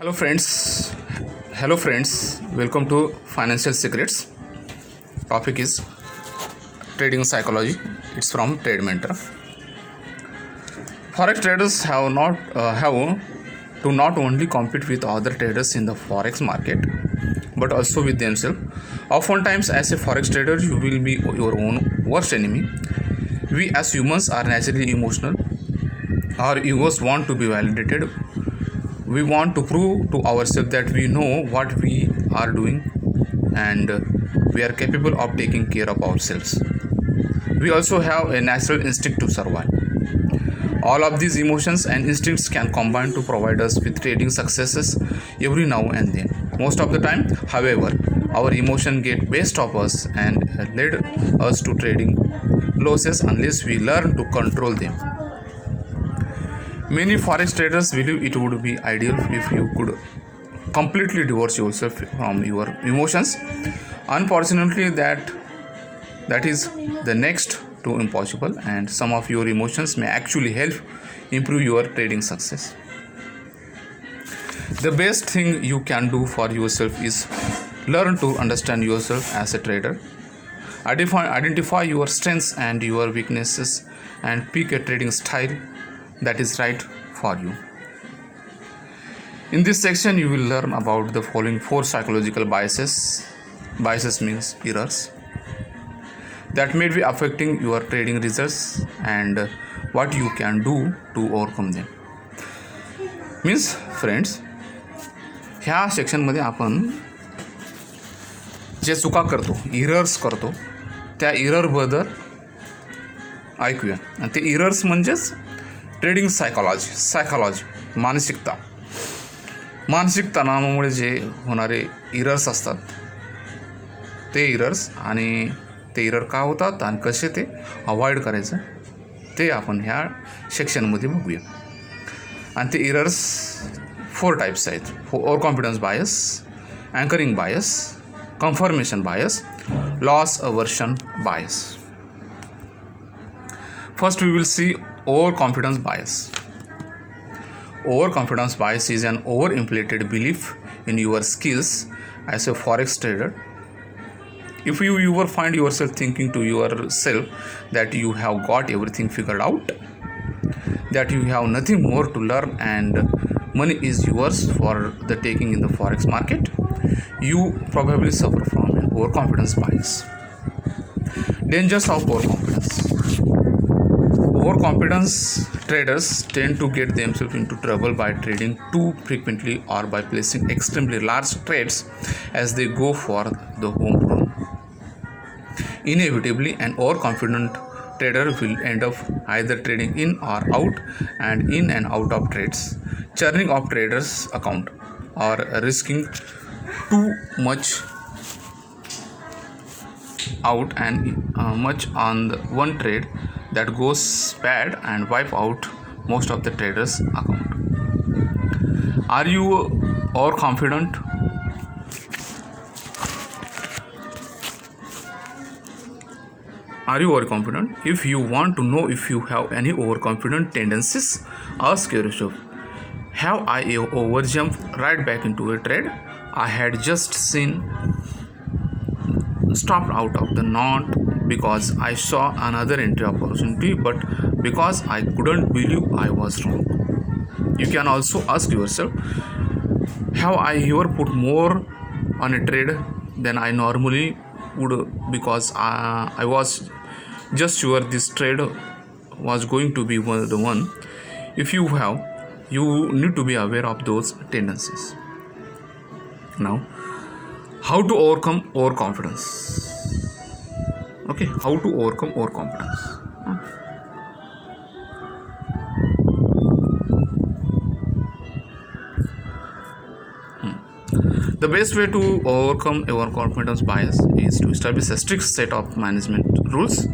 Hello friends. Hello friends. Welcome to Financial Secrets. Topic is trading psychology. It's from Trade Mentor. Forex traders have to not only compete with other traders in the forex market, but also with themselves. Oftentimes, as a forex trader, you will be your own worst enemy. We as humans are naturally emotional. Our egos want to be validated. We want to prove to ourselves that we know what we are doing and we are capable of taking care of ourselves. We also have a natural instinct to survive. All of these emotions and instincts can combine to provide us with trading successes every now and then. Most of the time, however, our emotions get best of us and lead us to trading losses unless we learn to control them. Many forex traders believe it would be ideal if you could completely divorce yourself from your emotions. Unfortunately, that is the next to impossible, and some of your emotions may actually help improve your trading success. The best thing you can do for yourself is learn to understand yourself as a trader. Identify your strengths and your weaknesses and pick a trading style that is right for you. In this section, you will learn about the following 4 psychological biases. Biases means errors that may be affecting your trading results and what you can do to overcome them. Means friends, ह्या सेक्शनमध्ये आपण जे चुका करतो, errors करतो, त्या इररबद्दल ऐकूया. आणि ते इरर्स म्हणजेच ट्रेडिंग सायकॉलॉजी मानसिक तणावामुळे जे होणारे इरर्स असतात ते इरर्स, आणि ते इरर का होतात आणि कसे ते अवॉइड करायचं ते आपण ह्या सेक्शनमध्ये बघूया. आणि ते इरर्स 4 टाईप्स आहेत: overconfidence bias, anchoring bias, confirmation bias, loss aversion bias. First, we will see overconfidence bias. Overconfidence bias is an overinflated belief in your skills as a forex trader. If you ever find yourself thinking to yourself that you have got everything figured out, that you have nothing more to learn and money is yours for the taking in the forex market, you probably suffer from an overconfidence bias. Dangers of overconfidence. Overconfidence traders tend to get themselves into trouble by trading too frequently or by placing extremely large trades as they go for the home run. Inevitably, an overconfident trader will end up either trading in or out and in and out of trades, churning off traders' account, or risking too much out and much on the one trade that goes bad and wipe out most of the traders' account. Are you overconfident? Are you overconfident? If you want to know if you have any overconfident tendencies, ask yourself, have I overjumped right back into a trade I had just seen, stopped out of the knot because I saw another entry opportunity, but because I couldn't believe I was wrong? You can also ask yourself, have I ever put more on a trade than I normally would because I was just sure this trade was going to be the one? If you have, you need to be aware of those tendencies. Now, how to overcome overconfidence? Okay, how to overcome overconfidence? The best way to overcome overconfidence bias is to establish a strict set of management rules.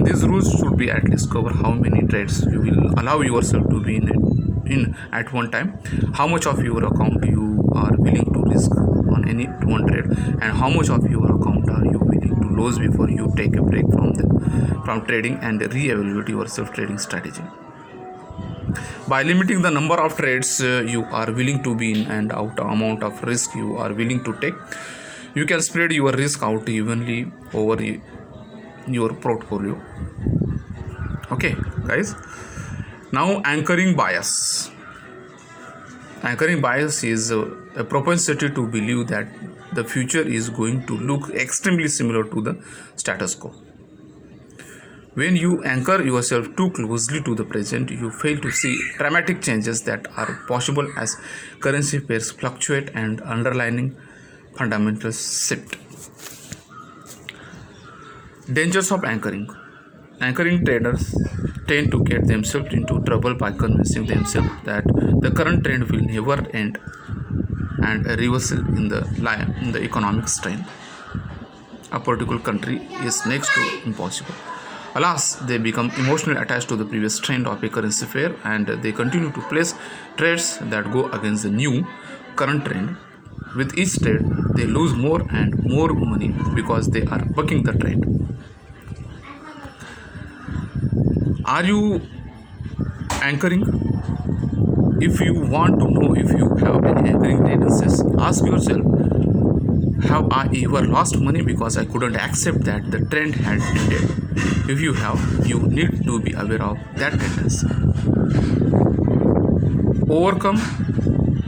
These rules should be at least cover how many trades you will allow yourself to be in at one time, how much of your account you are willing to risk on any one trade, and how much of your account are you willing to lose before you take a break from trading and re-evaluate your trading strategy. By limiting the number of trades you are willing to be in and out amount of risk you are willing to take, you can spread your risk out evenly over your portfolio. Okay, guys. Now, anchoring bias. Anchoring bias is a propensity to believe that the future is going to look extremely similar to the status quo. When you anchor yourself too closely to the present, you fail to see dramatic changes that are possible as currency pairs fluctuate and underlying fundamentals shift. Dangers of anchoring. Anchoring traders tend to get themselves into trouble by convincing themselves that the current trend will never end and a reversal in the economic strength a particular country is next to impossible. Alas, they become emotionally attached to the previous trend of a currency pair and they continue to place trades that go against the new current trend. With each trade, they lose more and more money because they are bucking the trend. Are you anchoring? If you want to know if you have any anchoring tendencies, ask yourself, have I ever lost money because I couldn't accept that the trend had ended? If you have, you need to be aware of that tendency.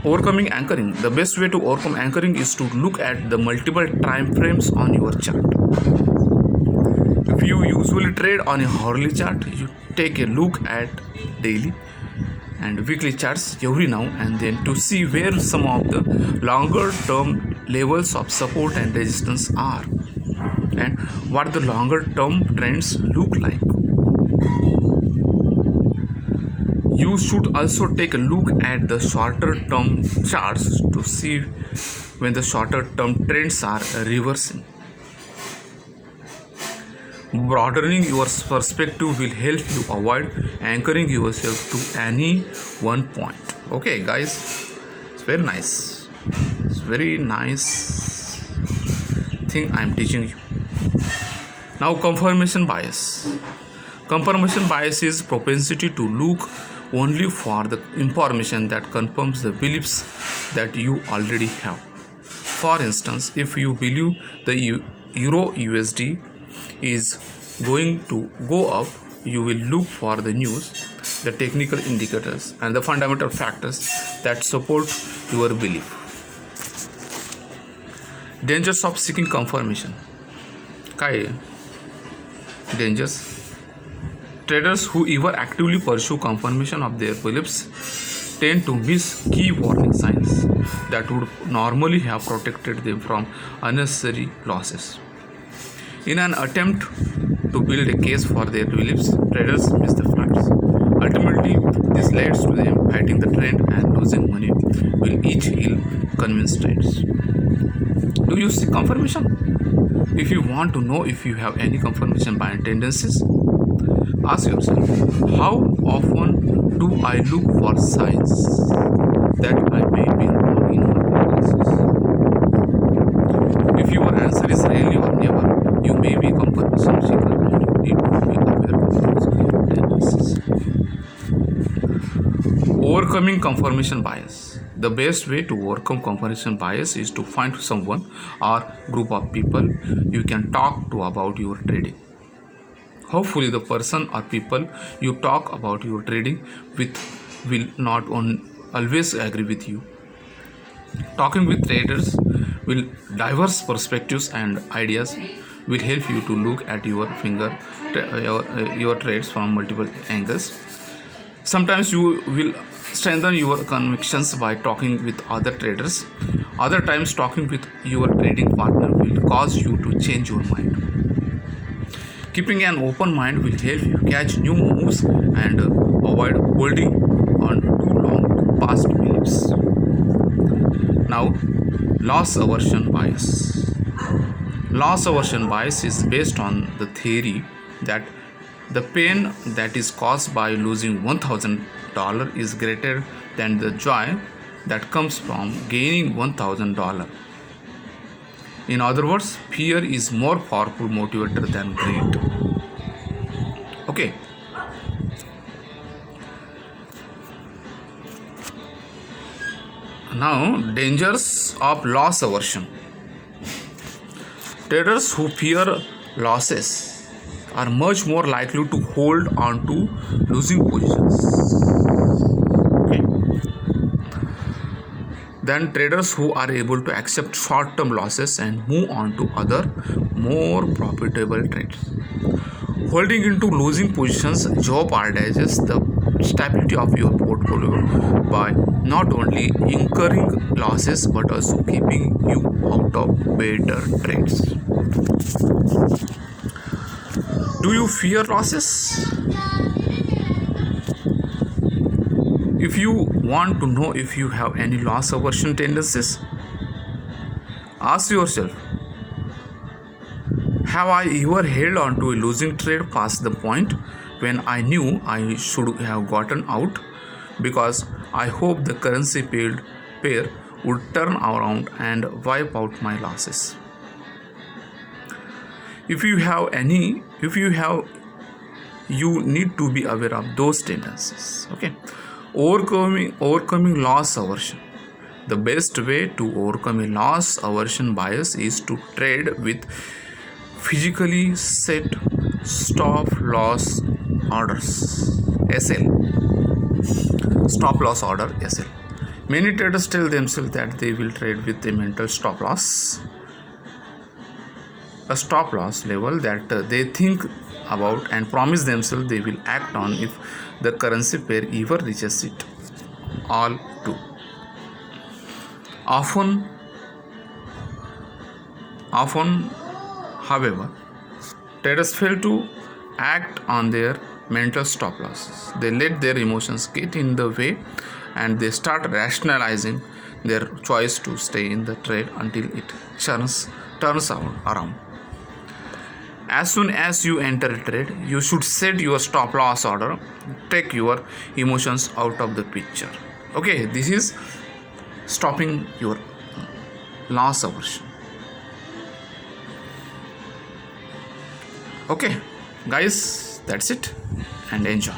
Overcoming anchoring. The best way to overcome anchoring is to look at the multiple time frames on your chart. If you usually trade on a hourly chart, you take a look at daily and weekly charts every now and then to see where some of the longer term levels of support and resistance are and what the longer term trends look like. You should also take a look at the shorter term charts to see when the shorter term trends are reversing. Broadening your perspective will help you avoid anchoring yourself to any one point. Okay, guys, it's very nice. It's very nice thing I'm teaching you. Now, confirmation bias. Confirmation bias is propensity to look only for the information that confirms the beliefs that you already have. For instance, if you believe the Euro USD is going to go up, you will look for the news, the technical indicators, and the fundamental factors that support your belief. Dangers of seeking confirmation. Kai dangers. Traders who ever actively pursue confirmation of their beliefs tend to miss key warning signs that would normally have protected them from unnecessary losses. In an attempt to build a case for their beliefs, traders miss the facts. Ultimately, this leads to them fighting the trend and losing money will each ill-convinced trades. Do you seek confirmation? If you want to know if you have any confirmation bias tendencies, ask yourself, how often do I look for signs that I may be wrong in my analysis? If your answer is rarely or never, you may be confirmation seeker and you need to be aware of those tendencies. Overcoming confirmation bias. The best way to overcome confirmation bias is to find someone or group of people you can talk to about your trading. Hopefully, the person or people you talk about your trading with will not always agree with you. Talking with traders will diverse perspectives and ideas will help you to look at your trades from multiple angles. Sometimes you will strengthen your convictions by talking with other traders. Other times, talking with your trading partner will cause you to change your mind. Keeping an open mind will help you catch new moves and avoid holding on too long to past beliefs. Now, loss aversion bias. Loss aversion bias is based on the theory that the pain that is caused by losing $1,000 is greater than the joy that comes from gaining $1,000. In other words, fear is more powerful motivator than greed. Okay. Now, dangers of loss aversion. Traders who fear losses are much more likely to hold on to losing positions. Okay. Than traders who are able to accept short-term losses and move on to other more profitable trades. Holding into losing positions jeopardizes the stability of your portfolio by not only incurring losses but also keeping you out of better trades. Do you fear losses? If you want to know if you have any loss aversion tendencies, ask yourself, have I ever held on to a losing trade past the point when I knew I should have gotten out because I hoped the currency pair would turn around and wipe out my losses? If you have, you need to be aware of those tendencies. Okay. Overcoming loss aversion. The best way to overcome a loss aversion bias is to trade with physically set stop loss orders, SL. Stop loss order, SL. Many traders tell themselves that they will trade with a mental stop loss, a stop loss level that they think about and promise themselves they will act on if the currency pair ever reaches it. All too often, however, traders fail to act on their mental stop losses. They let their emotions get in the way and they start rationalizing their choice to stay in the trade until it turns around. As soon as you enter a trade, you should set your stop loss order. Take your emotions out of the picture. Okay, this is stopping your loss aversion. Okay, guys, that's it and enjoy.